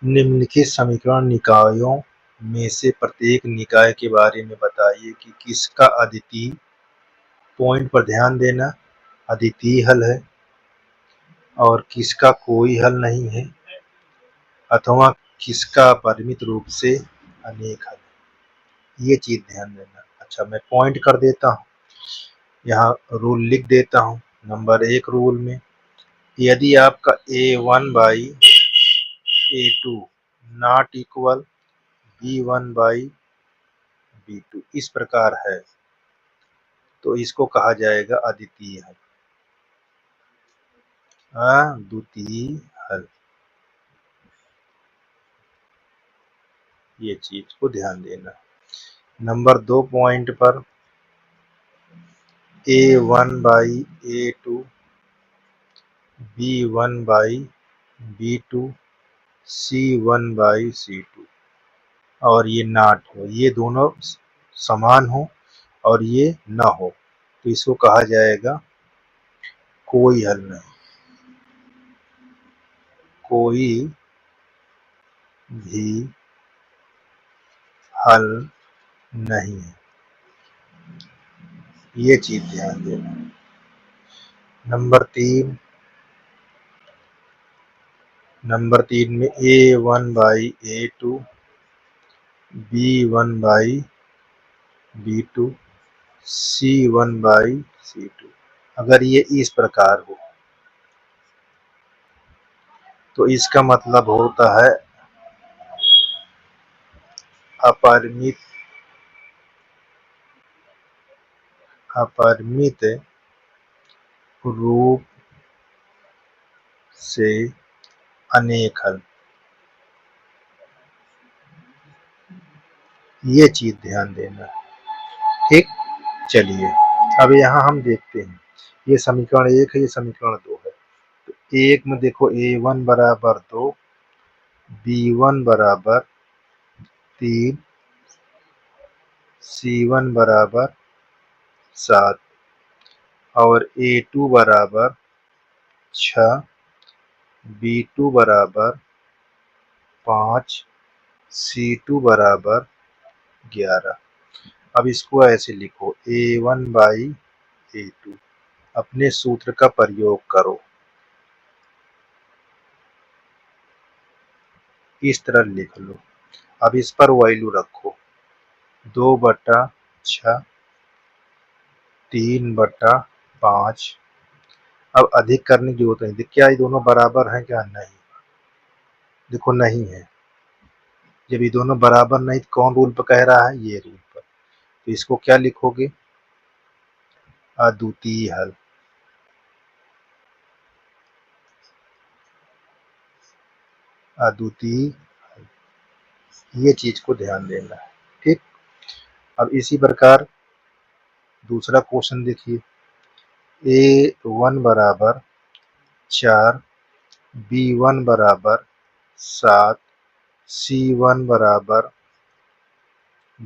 निम्नलिखित समीकरण निकायों में से प्रत्येक निकाय के बारे में बताइए कि किसका अद्वितीय, पॉइंट पर ध्यान देना, अद्वितीय हल है और किसका कोई हल नहीं है, अथवा किसका परिमित रूप से अनेक हल है। ये चीज ध्यान देना। अच्छा, मैं पॉइंट कर देता हूँ, यहाँ रूल लिख देता हूँ। नंबर 1 रूल में यदि आपका a1/a2 नॉट इक्वल b1/b2 इस प्रकार है तो इसको कहा जाएगा अद्वितीय हल, अद्वितीय हल। ये चीज को ध्यान देना। नंबर 2 पॉइंट पर a1/a2 b1/b2 c1/c2 और ये नॉट हो, ये दोनों समान हो और ये न हो तो इसको कहा जाएगा कोई हल नहीं, कोई भी हल नहीं है। ये चीज ध्यान देना। नंबर 3 में a1/a2 b1/b2 c1/c2 अगर ये इस प्रकार हो तो इसका मतलब होता है अपरिमित रूप से अनेक हल। ये चीज ध्यान देना। ठीक, चलिए अब यहाँ हम देखते हैं। ये समीकरण 1 है, ये समीकरण 2 है। तो 1 में देखो a1 बराबर 2, b1 बराबर 3, c1 बराबर 7 और a2 बराबर 6, b2 बराबर 5, c2 बराबर 11। अब इसको ऐसे लिखो a1/a2 अपने सूत्र का प्रयोग करो, इस तरह लिख लो। अब इस पर वैल्यू रखो 2/6, 3/5। अब अधिक करने की जरूरत नहीं। क्या ये दोनों बराबर हैं क्या? नहीं, देखो नहीं है। जब ये दोनों बराबर नहीं तो कौन रूल पर कह रहा है? ये रूल पर। तो इसको क्या लिखोगे? अद्वितीय हल। अद्वितीय, ये चीज को ध्यान देना है। ठीक, अब इसी प्रकार दूसरा क्वेश्चन देखिए। a1 बराबर 4, b1 बराबर 7, c1 बराबर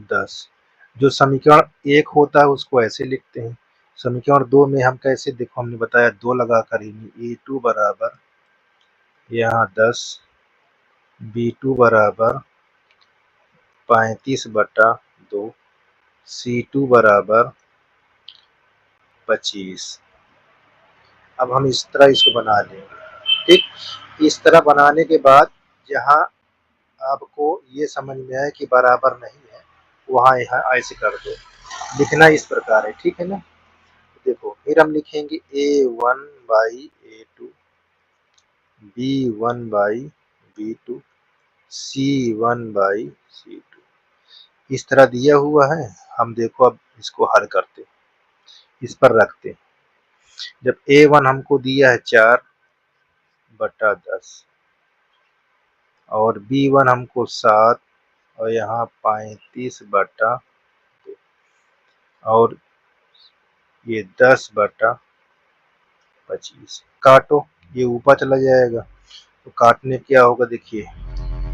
10। जो समीकरण 1 होता है उसको ऐसे लिखते हैं। समीकरण 2 में हम कैसे, देखो हमने बताया 2 लगा कर ही। a2 बराबर यहाँ 10, b2 बराबर 35/2, c2 बराबर 25। अब हम इस तरह इसको बना लेंगे। ठीक, इस तरह बनाने के बाद जहाँ आपको ये समझ में आए कि बराबर नहीं है वहाँ यहाँ ऐसे कर दो। लिखना इस प्रकार है, ठीक है ना। देखो फिर हम लिखेंगे a1/a2 b1/b2 c1/c2 इस तरह दिया हुआ है। हम देखो अब इसको हल करते, इस पर रखते। जब a1 हमको दिया है 4/10 और b1 हमको 7 और यहाँ 35/2 और ये 10/25। काटो, ये ऊपर चला जाएगा तो काटने क्या होगा देखिए।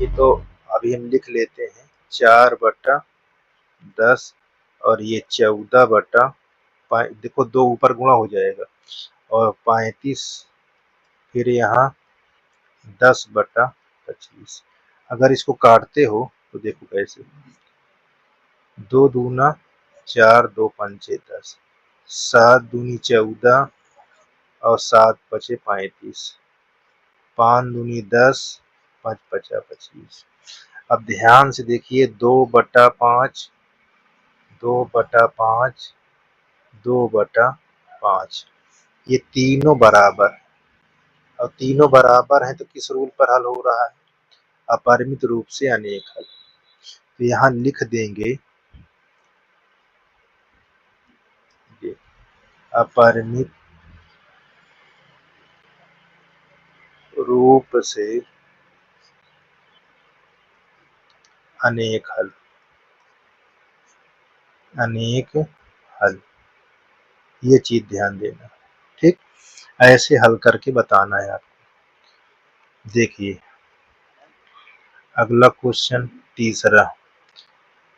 ये तो अभी हम लिख लेते हैं 4/10 और ये 14 देखो 2 ऊपर गुणा हो जाएगा और 35 फिर यहाँ 10/25 अगर इसको काटते हो तो देखो कैसे, 2 दूना 4, 2 पंचे 10, 7 दूनी 14 और 7 पचे 35, 5 दूनी 10, 5 पचा 25। अब ध्यान से देखिए, 2/5, 2/5, 2/5, ये तीनों बराबर, और तीनों बराबर हैं तो किस रूल पर हल हो रहा है? अपरिमित रूप से अनेक हल। तो यहाँ लिख देंगे ये अपरिमित रूप से अनेक हल, अनेक हल, ये चीज ध्यान देना। ठीक, ऐसे हल करके बताना है आपको। देखिए अगला क्वेश्चन तीसरा,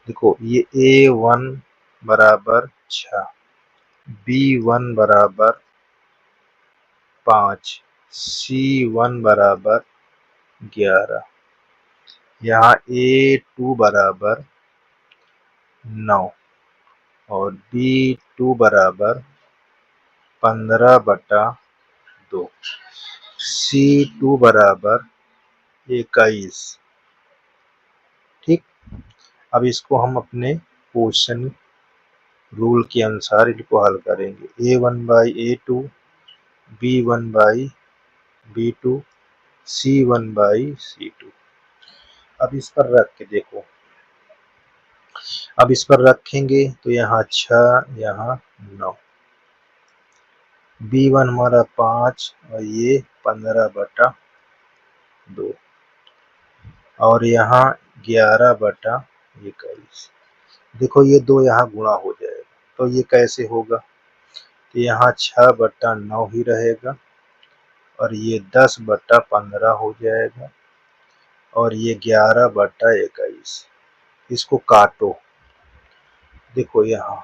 देखो ये A1 बराबर 6, B1 बराबर 5, C1 बराबर 11, यहाँ A2 बराबर 9 और B2 बराबर 15/2, C2 बराबर 21। ठीक, अब इसको हम अपने क्वेश्चन रूल के अनुसार इनको हल करेंगे। A1/A2, B1/B2, C1/C2। अब इस पर रख के देखो, अब इस पर रखेंगे तो यहाँ 6, यहाँ 9, B1 हमारा 5 और ये 15/2 और यहाँ 11/21। देखो ये दो यहाँ गुणा हो जाएगा, तो ये कैसे होगा? तो यहाँ 6/9 ही रहेगा और ये 10/15 हो जाएगा और ये 11/21। इसको काटो, देखो यहाँ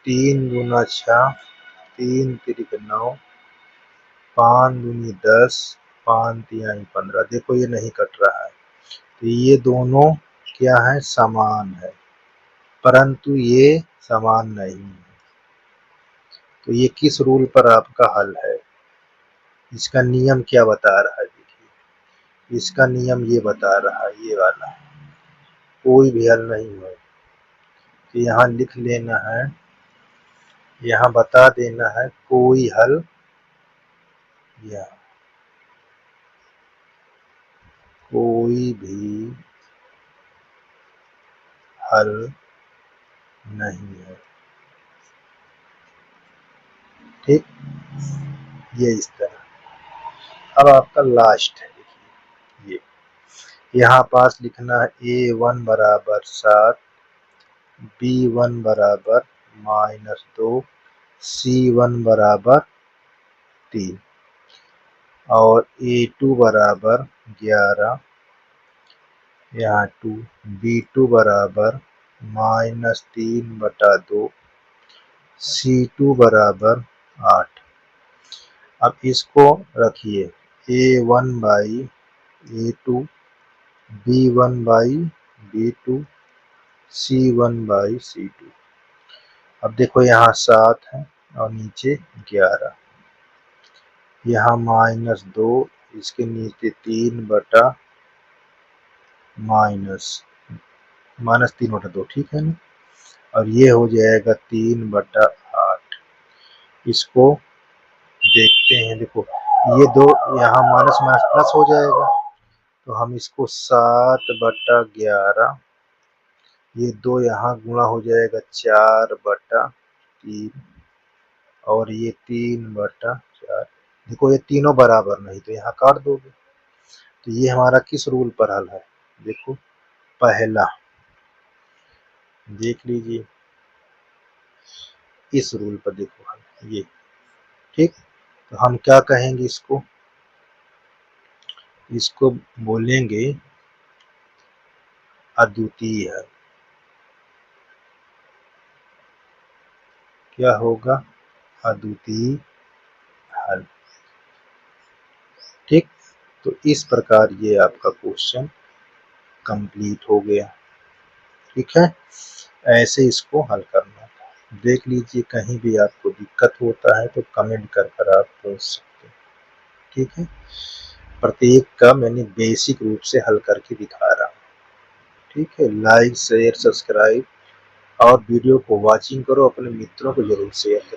3 दूना 6, 3 तिरिक 9, 5 दूनी 10, 5 तिहाई 15। देखो ये नहीं कट रहा है, तो ये दोनों क्या है? समान है, परंतु ये समान नहीं है। तो ये किस रूल पर आपका हल है? इसका नियम क्या बता रहा है? देखिए इसका नियम ये बता रहा है, ये वाला, कोई भी हल नहीं है। तो यहाँ लिख लेना है, यहाँ बता देना है कोई हल, या कोई भी हल नहीं है। ठीक, ये इस तरह। अब आपका लास्ट है, देखिए ये यहाँ पास लिखना है A1 बराबर 7, B1 बराबर -2, C1 बराबर 3 और A2 बराबर 11, यहाँ 2, B2 बराबर -3/2, C2 बराबर 8। अब इसको रखिए A1/A2, B1/B2, C1/C2। अब देखो यहाँ 7 है और नीचे 11, यहाँ -2, इसके नीचे 3/- 3/2, ठीक है ना। और ये हो जाएगा 3/8। इसको देखते हैं, देखो ये दो यहाँ माइनस माइनस प्लस हो जाएगा, तो हम इसको 7/11, ये दो यहाँ गुणा हो जाएगा 4/3 और ये 3/4। देखो ये तीनों बराबर नहीं, तो यहाँ काट दोगे। तो ये हमारा किस रूल पर हल है? देखो पहला, देख लीजिए इस रूल पर, देखो हल ये। ठीक, तो हम क्या कहेंगे इसको? इसको बोलेंगे अद्वितीय हल। क्या होगा? अद्वितीय हल। ठीक, तो इस प्रकार ये आपका क्वेश्चन कंप्लीट हो गया। ठीक है, ऐसे इसको हल करना था। देख लीजिए, कहीं भी आपको दिक्कत होता है तो कमेंट कर कर आप पूछ सकते हैं। ठीक है, प्रत्येक का मैंने बेसिक रूप से हल करके दिखा रहा हूँ। ठीक है, लाइक शेयर सब्सक्राइब और वीडियो को वॉचिंग करो, अपने मित्रों को जरूर शेयर करो।